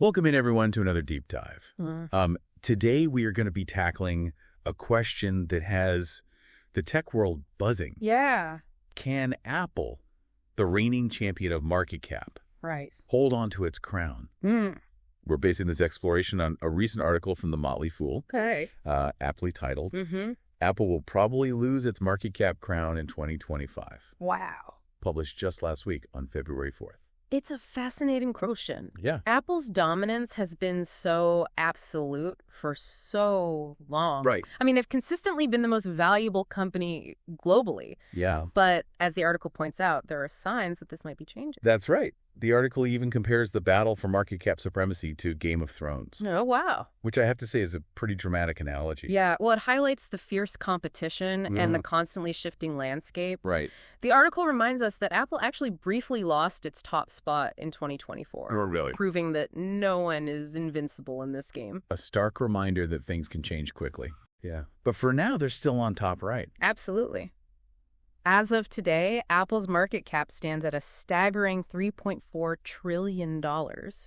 Welcome in, everyone, to another deep dive. Mm. Today, we are going to be tackling a question that has the tech world buzzing. Yeah. Can Apple, the reigning champion of market cap, Right. hold on to its crown? Mm. We're basing this exploration on a recent article from The Motley Fool, Okay. aptly titled, Mm-hmm. Apple Will Probably Lose Its Market Cap Crown in 2025, Wow. published just last week on February 4th. It's a fascinating question. Yeah. Apple's dominance has been so absolute for so long. Right. I mean, they've consistently been the most valuable company globally. Yeah. But as the article points out, there are signs that this might be changing. That's right. The article even compares the battle for market cap supremacy to Game of Thrones, Oh, wow. which I have to say is a pretty dramatic analogy. Yeah. Well, it highlights the fierce competition and the constantly shifting landscape. Right. The article reminds us that Apple actually briefly lost its top spot in 2024. Oh, really? Proving that no one is invincible in this game. A stark reminder that things can change quickly. Yeah. But for now, they're still on top right. Absolutely. As of today, Apple's market cap stands at a staggering $3.4 trillion,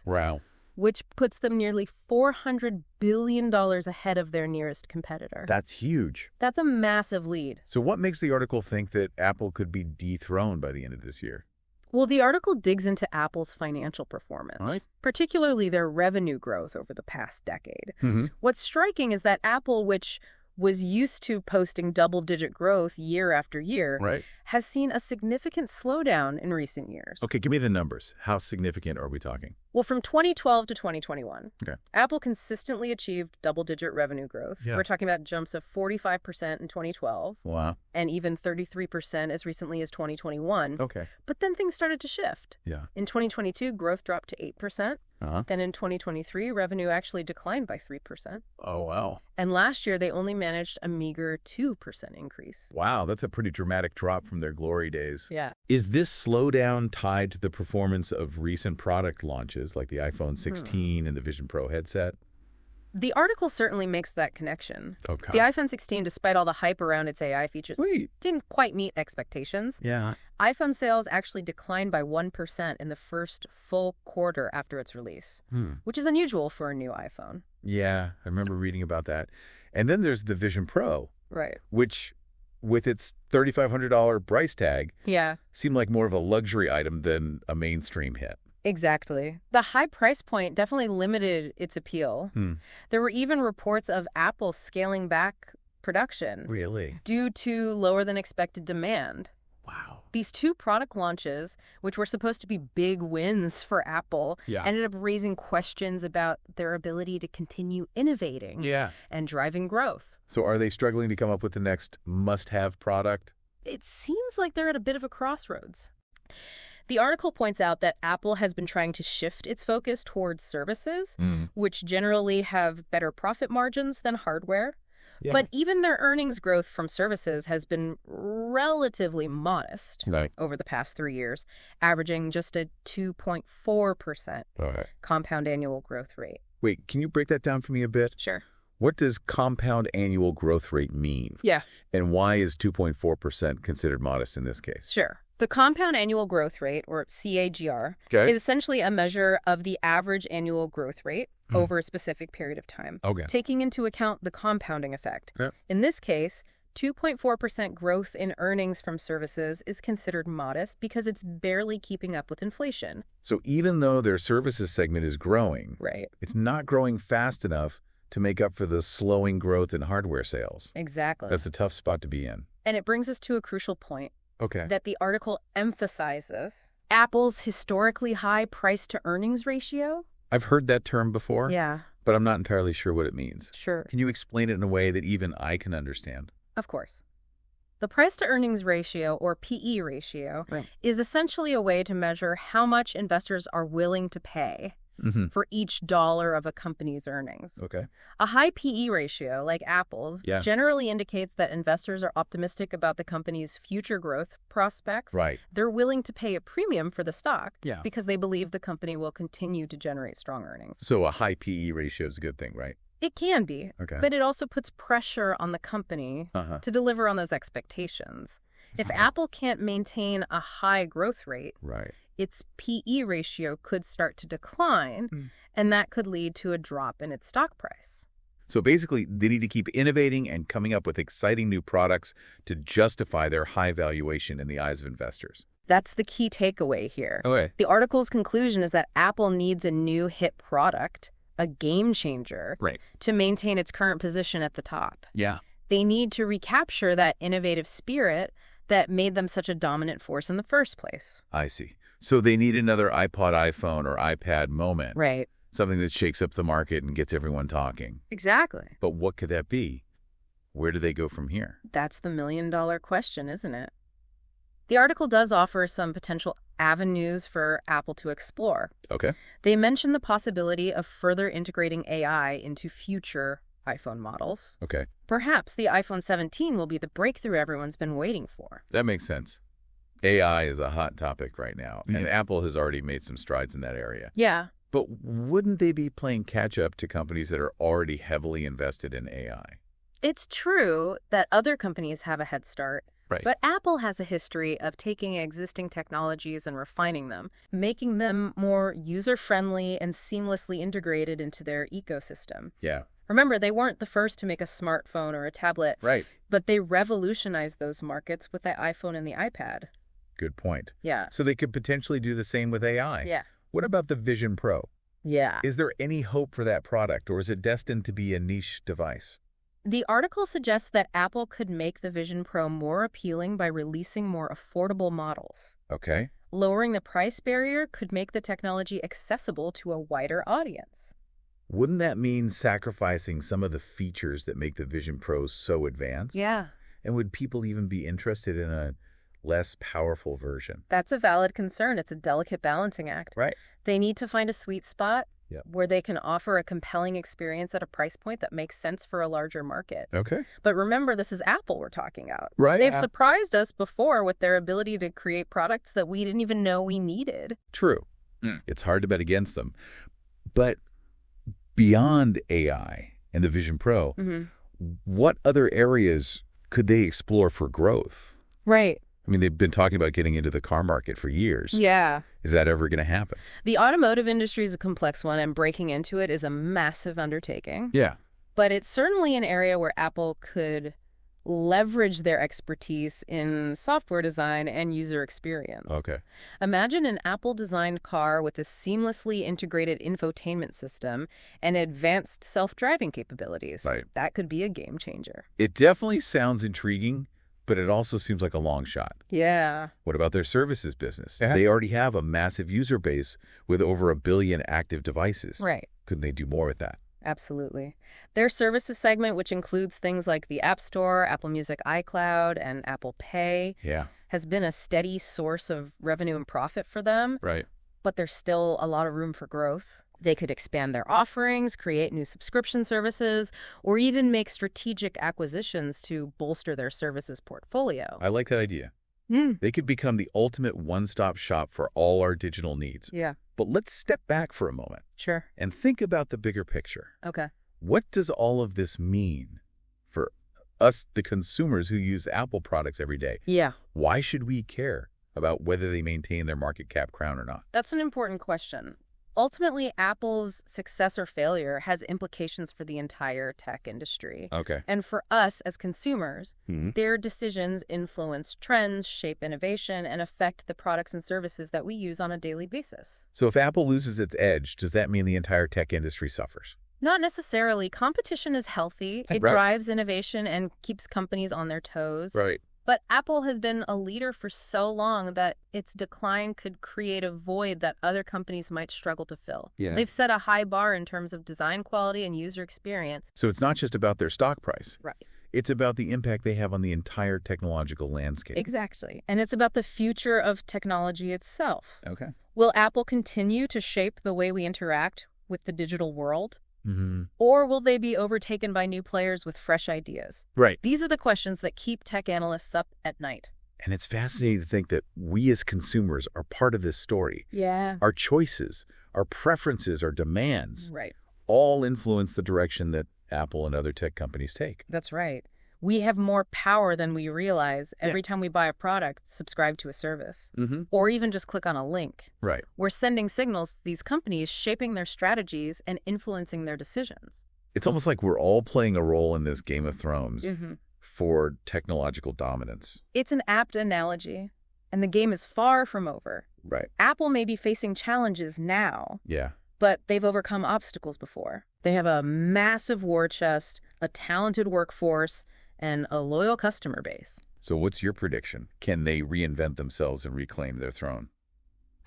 Wow. which puts them nearly $400 billion ahead of their nearest competitor. That's huge. That's a massive lead. So what makes the article think that Apple could be dethroned by the end of this year? Well, the article digs into Apple's financial performance, Right. particularly their revenue growth over the past decade. Mm-hmm. What's striking is that Apple, which was used to posting double-digit growth year after year, Right. has seen a significant slowdown in recent years. Okay, give me the numbers. How significant are we talking? Well, from 2012 to 2021, Okay. Apple consistently achieved double-digit revenue growth. Yeah. We're talking about jumps of 45% in 2012 Wow. and even 33% as recently as 2021. Okay. But then things started to shift. Yeah. In 2022, growth dropped to 8%. Uh-huh. Then in 2023, revenue actually declined by 3%. Oh, wow. And last year, they only managed a meager 2% increase. Wow, that's a pretty dramatic drop from their glory days. Yeah. Is this slowdown tied to the performance of recent product launches like the iPhone 16 and the Vision Pro headset? The article certainly makes that connection. Okay. The iPhone 16, despite all the hype around its AI features, Sweet. didn't quite meet expectations. Yeah. iPhone sales actually declined by 1% in the first full quarter after its release, which is unusual for a new iPhone. Yeah, I remember reading about that. And then there's the Vision Pro, Right. which, with its $3,500 price tag, Yeah, seemed like more of a luxury item than a mainstream hit. exactly. The high price point definitely limited its appeal. There were even reports of Apple scaling back production Really? due to lower than expected demand. Wow. These two product launches, which were supposed to be big wins for Apple, Yeah. ended up raising questions about their ability to continue innovating Yeah. and driving growth. So are they struggling to come up with the next must-have product? It seems like they're at a bit of a crossroads. The article points out that Apple has been trying to shift its focus towards services, which generally have better profit margins than hardware. Yeah. But even their earnings growth from services has been relatively modest Right. over the past 3 years, averaging just a 2.4% All right. compound annual growth rate. Wait, can you break that down for me a bit? Sure. What does compound annual growth rate mean? Yeah, And why is 2.4% considered modest in this case? sure. The compound annual growth rate, or CAGR, Okay. is essentially a measure of the average annual growth rate over a specific period of time, Okay. taking into account the compounding effect. Yep. In this case, 2.4% growth in earnings from services is considered modest because it's barely keeping up with inflation. So even though their services segment is growing, Right. it's not growing fast enough to make up for the slowing growth in hardware sales. Exactly. That's a tough spot to be in. And it brings us to a crucial point Okay. that the article emphasizes: Apple's historically high price-to-earnings ratio. I've heard that term before, Yeah, but I'm not entirely sure what it means. sure. Can you explain it in a way that even I can understand? Of course. The price-to-earnings ratio, or PE ratio, Right. is essentially a way to measure how much investors are willing to pay for each dollar of a company's earnings. Okay. A high PE ratio, like Apple's, Yeah. generally indicates that investors are optimistic about the company's future growth prospects. Right. They're willing to pay a premium for the stock Yeah. because they believe the company will continue to generate strong earnings. So a high PE ratio is a good thing, right? It can be, Okay. but it also puts pressure on the company Uh-huh. to deliver on those expectations. If Apple can't maintain a high growth rate, Right. its PE ratio could start to decline, and that could lead to a drop in its stock price. So basically, they need to keep innovating and coming up with exciting new products to justify their high valuation in the eyes of investors. That's the key takeaway here. Okay. The article's conclusion is that Apple needs a new hit product, a game changer, Right. to maintain its current position at the top. Yeah. They need to recapture that innovative spirit that made them such a dominant force in the first place. I see. So they need another iPod, iPhone, or iPad moment. Right. Something that shakes up the market and gets everyone talking. Exactly. But what could that be? Where do they go from here? That's the million-dollar question, isn't it? The article does offer some potential avenues for Apple to explore. Okay. They mention the possibility of further integrating AI into future iPhone models. Okay. Perhaps the iPhone 17 will be the breakthrough everyone's been waiting for. That makes sense. AI is a hot topic right now, and Apple has already made some strides in that area. Yeah. But wouldn't they be playing catch-up to companies that are already heavily invested in AI? It's true that other companies have a head start. Right. But Apple has a history of taking existing technologies and refining them, making them more user-friendly and seamlessly integrated into their ecosystem. Yeah. Remember, they weren't the first to make a smartphone or a tablet, Right. but they revolutionized those markets with the iPhone and the iPad. Good point. Yeah. So they could potentially do the same with AI. Yeah. What about the Vision Pro? Yeah. Is there any hope for that product, or is it destined to be a niche device? The article suggests that Apple could make the Vision Pro more appealing by releasing more affordable models. Okay. Lowering the price barrier could make the technology accessible to a wider audience. Wouldn't that mean sacrificing some of the features that make the Vision Pro so advanced? Yeah. And would people even be interested in a less powerful version? That's a valid concern. It's a delicate balancing act. Right. They need to find a sweet spot Yep. where they can offer a compelling experience at a price point that makes sense for a larger market. Okay. But remember, this is Apple we're talking about. Right. They've surprised us before with their ability to create products that we didn't even know we needed. True. It's hard to bet against them. But beyond AI and the Vision Pro, what other areas could they explore for growth? Right. I mean, they've been talking about getting into the car market for years. Yeah. Is that ever going to happen? The automotive industry is a complex one, and breaking into it is a massive undertaking. Yeah. But it's certainly an area where Apple could leverage their expertise in software design and user experience. Okay. Imagine an Apple-designed car with a seamlessly integrated infotainment system and advanced self-driving capabilities. Right. That could be a game changer. It definitely sounds intriguing, but it also seems like a long shot. Yeah. What about their services business? Yeah. They already have a massive user base with over 1 billion active devices. Right. Couldn't they do more with that? Absolutely. Their services segment, which includes things like the App Store, Apple Music iCloud, and Apple Pay, Yeah. has been a steady source of revenue and profit for them, Right. but there's still a lot of room for growth. They could expand their offerings, create new subscription services, or even make strategic acquisitions to bolster their services portfolio. I like that idea. They could become the ultimate one-stop shop for all our digital needs. Yeah, But let's step back for a moment sure. and think about the bigger picture. Okay. What does all of this mean for us, the consumers who use Apple products every day? Yeah, Why should we care about whether they maintain their market cap crown or not? that's an important question. Ultimately, Apple's success or failure has implications for the entire tech industry. Okay. And for us as consumers, Mhm. their decisions influence trends, shape innovation, and affect the products and services that we use on a daily basis. So if Apple loses its edge, does that mean the entire tech industry suffers? Not necessarily. Competition is healthy. It Right. drives innovation and keeps companies on their toes. But Apple has been a leader for so long that its decline could create a void that other companies might struggle to fill. Yeah. They've set a high bar in terms of design quality and user experience. So it's not just about their stock price. Right. It's about the impact they have on the entire technological landscape. Exactly. And it's about the future of technology itself. Okay. Will Apple continue to shape the way we interact with the digital world? Mm-hmm. Or will they be overtaken by new players with fresh ideas? Right. These are the questions that keep tech analysts up at night. And it's fascinating to think that we as consumers are part of this story. Yeah. Our choices, our preferences, our demands Right. all influence the direction that Apple and other tech companies take. That's right. We have more power than we realize every time we buy a product, subscribe to a service, or even just click on a link. Right. We're sending signals to these companies, shaping their strategies and influencing their decisions. It's almost like we're all playing a role in this Game of Thrones for technological dominance. It's an apt analogy, and the game is far from over. Right. Apple may be facing challenges now, Yeah. but they've overcome obstacles before. They have a massive war chest, a talented workforce, and a loyal customer base. So what's your prediction? Can they reinvent themselves and reclaim their throne?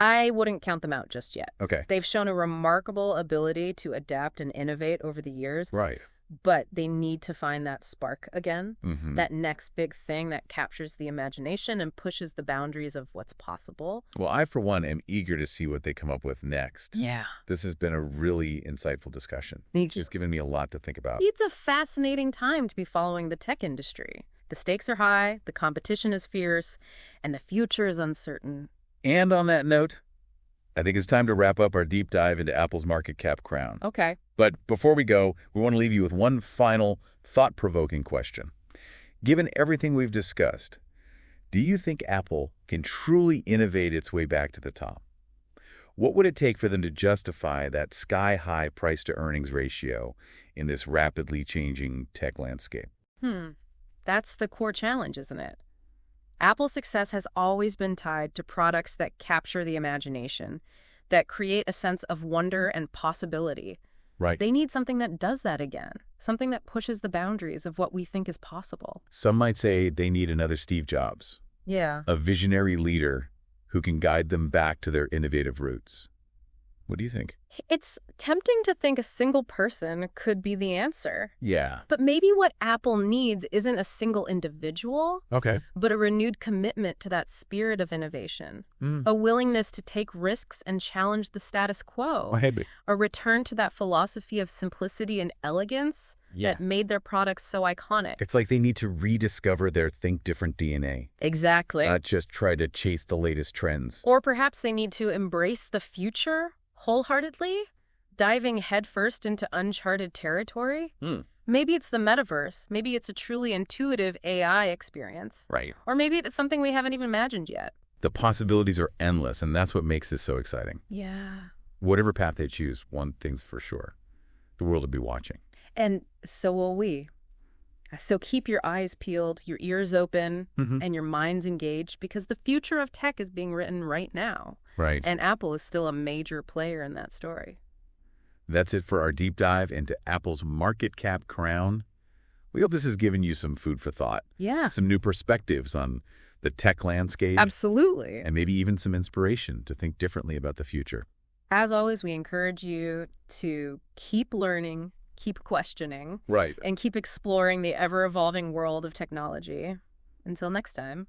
I wouldn't count them out just yet. Okay. They've shown a remarkable ability to adapt and innovate over the years. Right. But they need to find that spark again, that next big thing that captures the imagination and pushes the boundaries of what's possible. Well, I, for one, am eager to see what they come up with next. Yeah. This has been a really insightful discussion. Thank you. It's given me a lot to think about. It's a fascinating time to be following the tech industry. The stakes are high, the competition is fierce, and the future is uncertain. And on that note, I think it's time to wrap up our deep dive into Apple's market cap crown. Okay. But before we go, we want to leave you with one final thought-provoking question. Given everything we've discussed, do you think Apple can truly innovate its way back to the top? What would it take for them to justify that sky-high price-to-earnings ratio in this rapidly changing tech landscape? That's the core challenge, isn't it? Apple's success has always been tied to products that capture the imagination, that create a sense of wonder and possibility. Right. They need something that does that again, something that pushes the boundaries of what we think is possible. Some might say they need another Steve Jobs, Yeah. a visionary leader who can guide them back to their innovative roots. What do you think? It's tempting to think a single person could be the answer. Yeah. But maybe what Apple needs isn't a single individual, Okay. but a renewed commitment to that spirit of innovation, a willingness to take risks and challenge the status quo, a return to that philosophy of simplicity and elegance that made their products so iconic. It's like they need to rediscover their think different DNA, Exactly. not just try to chase the latest trends. Or perhaps they need to embrace the future wholeheartedly, diving headfirst into uncharted territory. Maybe it's the metaverse. Maybe it's a truly intuitive AI experience. Right. Or maybe it's something we haven't even imagined yet. The possibilities are endless, and that's what makes this so exciting. Yeah. Whatever path they choose, one thing's for sure. The world will be watching. And so will we. So keep your eyes peeled, your ears open, and your minds engaged, because the future of tech is being written right now. Right. And Apple is still a major player in that story. That's it for our deep dive into Apple's market cap crown. We hope this has given you some food for thought. Yeah. Some new perspectives on the tech landscape. Absolutely. And maybe even some inspiration to think differently about the future. As always, we encourage you to keep learning, keep questioning, Right. and keep exploring the ever-evolving world of technology. Until next time.